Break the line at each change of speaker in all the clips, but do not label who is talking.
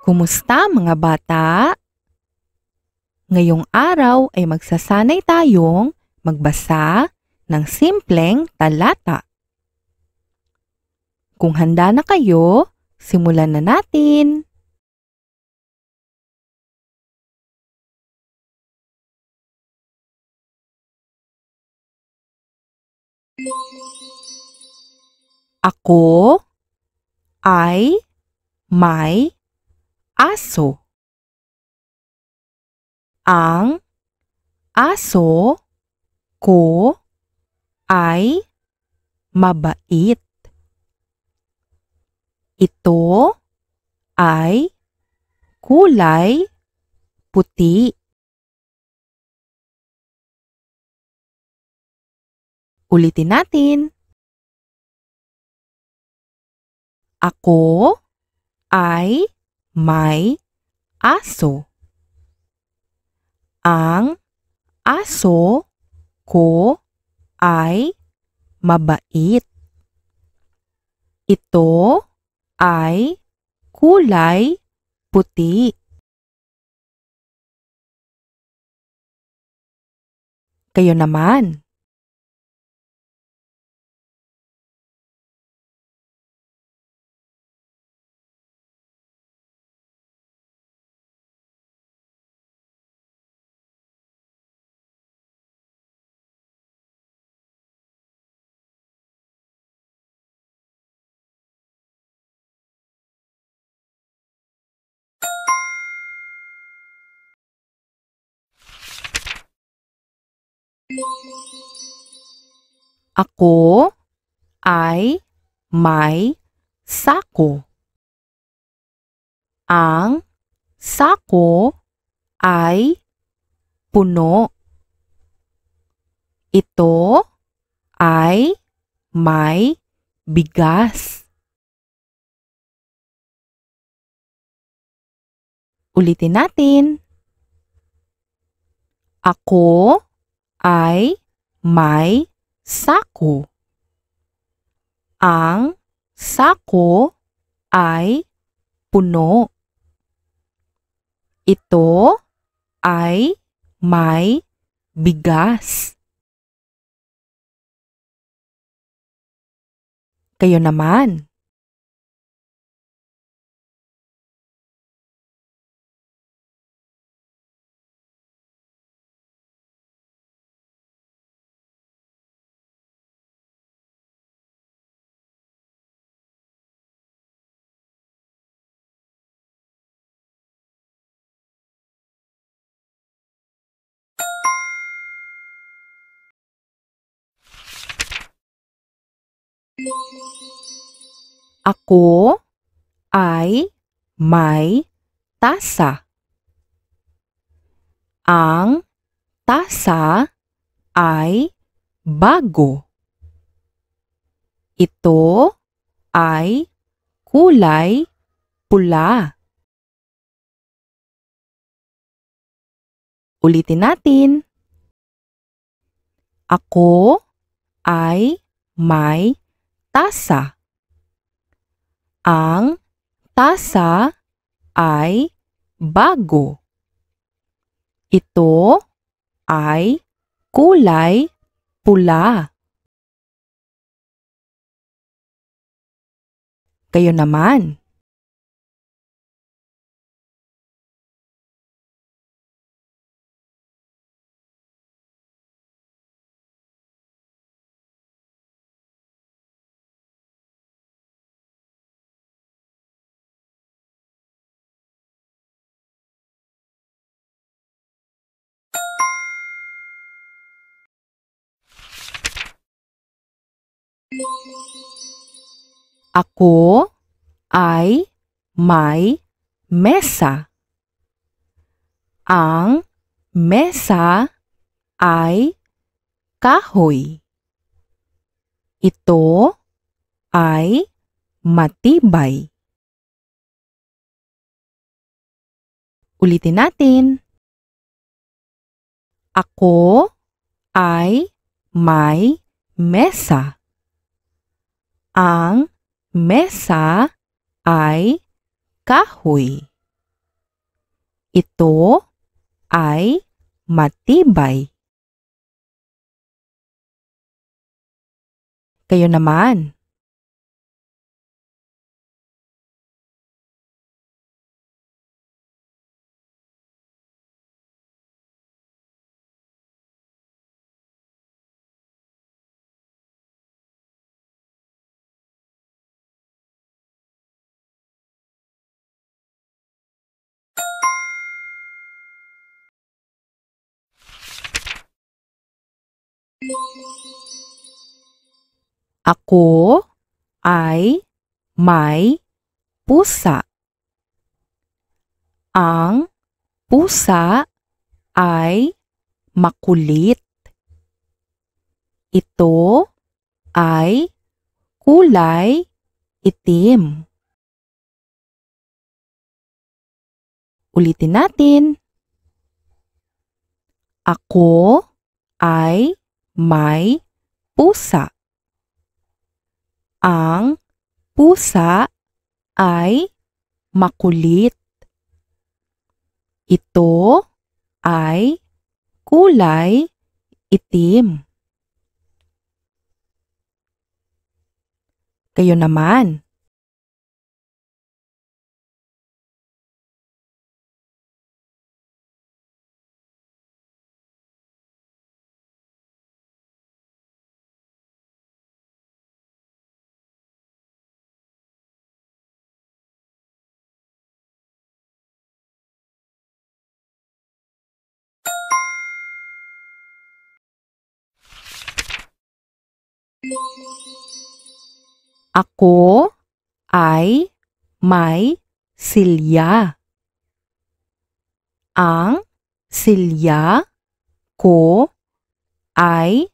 Kumusta mga bata? Ngayong araw ay magsasanay tayong magbasa ng simpleng talata. Kung handa na kayo, simulan na natin. Ako ay may aso. Ang aso ko ay mabait. Ito ay kulay puti. Ulitin natin. Ako ay may aso. Ang aso ko ay mabait. Ito ay kulay puti. Kayo naman. Ako ay may sako. Ang sako ay puno. Ito ay may bigas. Ulitin natin. Ako ay may sako. Ang sako ay puno. Ito ay may bigas. Kayo naman. Ako ay may tasa. Ang tasa ay bago. Ito ay kulay pula. Ulitin natin. Ako ay may tasa. Ang tasa ay bago. Ito ay kulay pula. Kayo naman. Ako ay may mesa. Ang mesa ay kahoy. Ito ay matibay. Ulitin natin. Ako ay may mesa. Ang mesa ay kahoy. Ito ay matibay. Kayo naman. Ako ay may pusa. Ang pusa ay makulit. Ito ay kulay itim. Ulitin natin. Ako ay may pusa. Ang pusa ay makulit. Ito ay kulay itim. Kayo naman. Ako ay may silya. Ang silya ko ay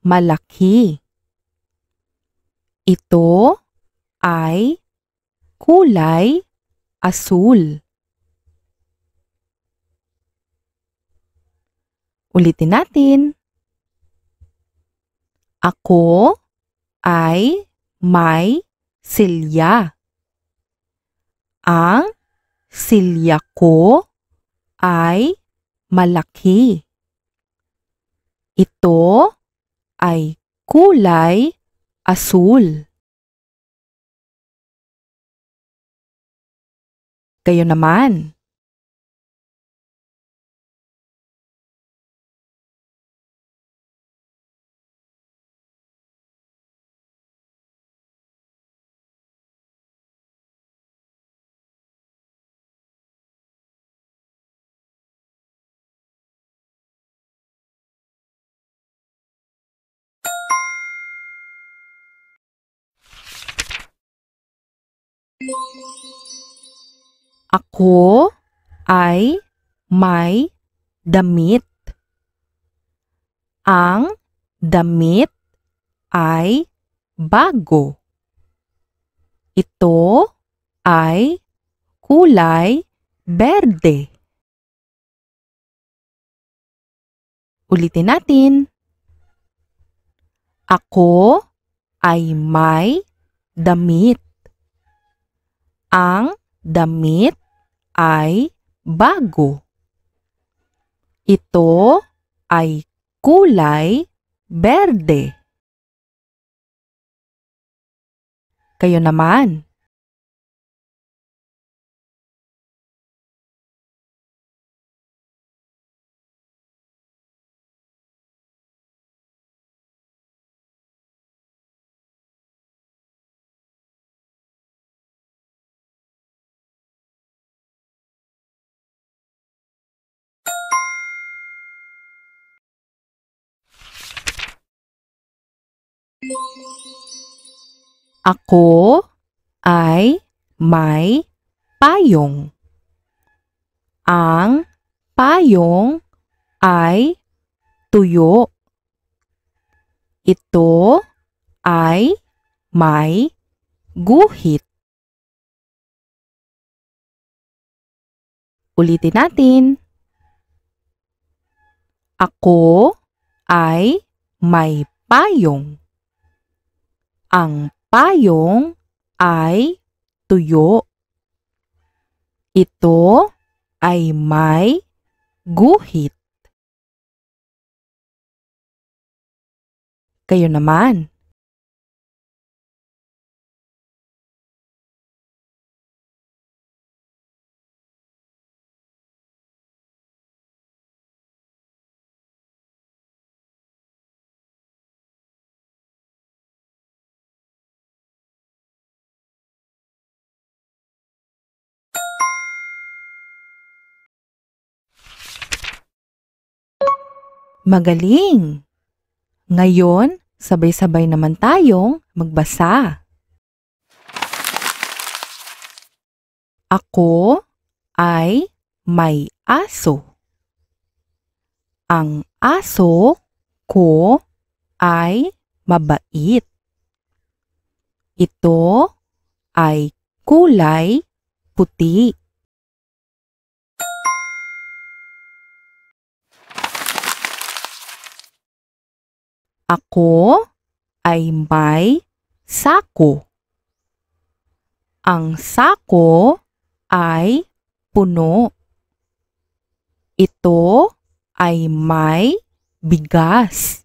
malaki. Ito ay kulay asul. Ulitin natin. Ako ay may silya. Ang silya ko ay malaki. Ito ay kulay asul. Kayo naman. Ako ay may damit. Ang damit ay bago. Ito ay kulay berde. Ulitin natin. Ako ay may damit. Ang damit ay bago. Ito ay kulay berde. Kayo naman. Ako ay may payong. Ang payong ay tuyo. Ito ay may guhit. Ulitin natin. Ako ay may payong. Ang payong ay tuyo. Ito ay may guhit. Kayo naman. Magaling! Ngayon, sabay-sabay naman tayong magbasa. Ako ay may aso. Ang aso ko ay mabait. Ito ay kulay puti. Ako ay may sako. Ang sako ay puno. Ito ay may bigas.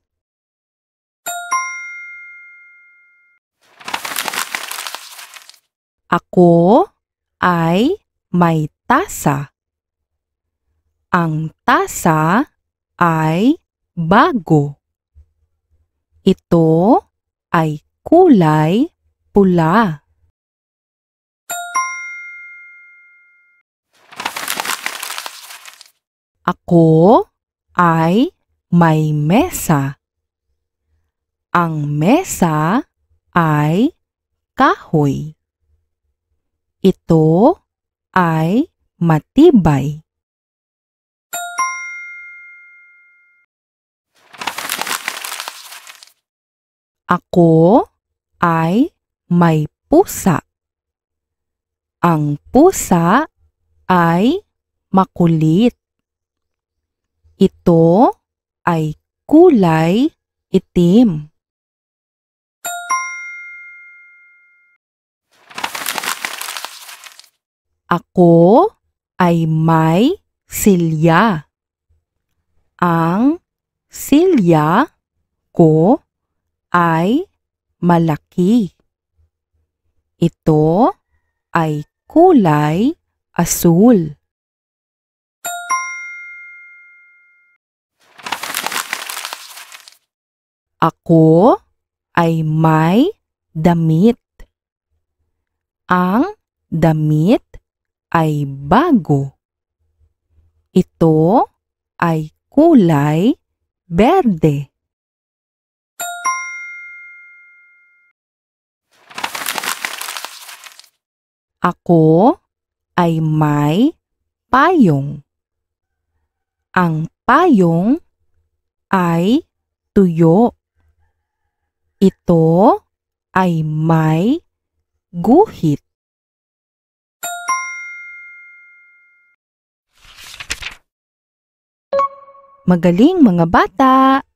Ako ay may tasa. Ang tasa ay bago. Ito ay kulay pula. Ako ay may mesa. Ang mesa ay kahoy. Ito ay matibay. Ako ay may pusa. Ang pusa ay makulit. Ito ay kulay itim. Ako ay may silya. Ang silya ko ay malaki. Ito ay kulay asul. Ako ay may damit. Ang damit ay bago. Ito ay kulay berde. Ako ay may payong. Ang payong ay tuyo. Ito ay may guhit. Magaling mga bata!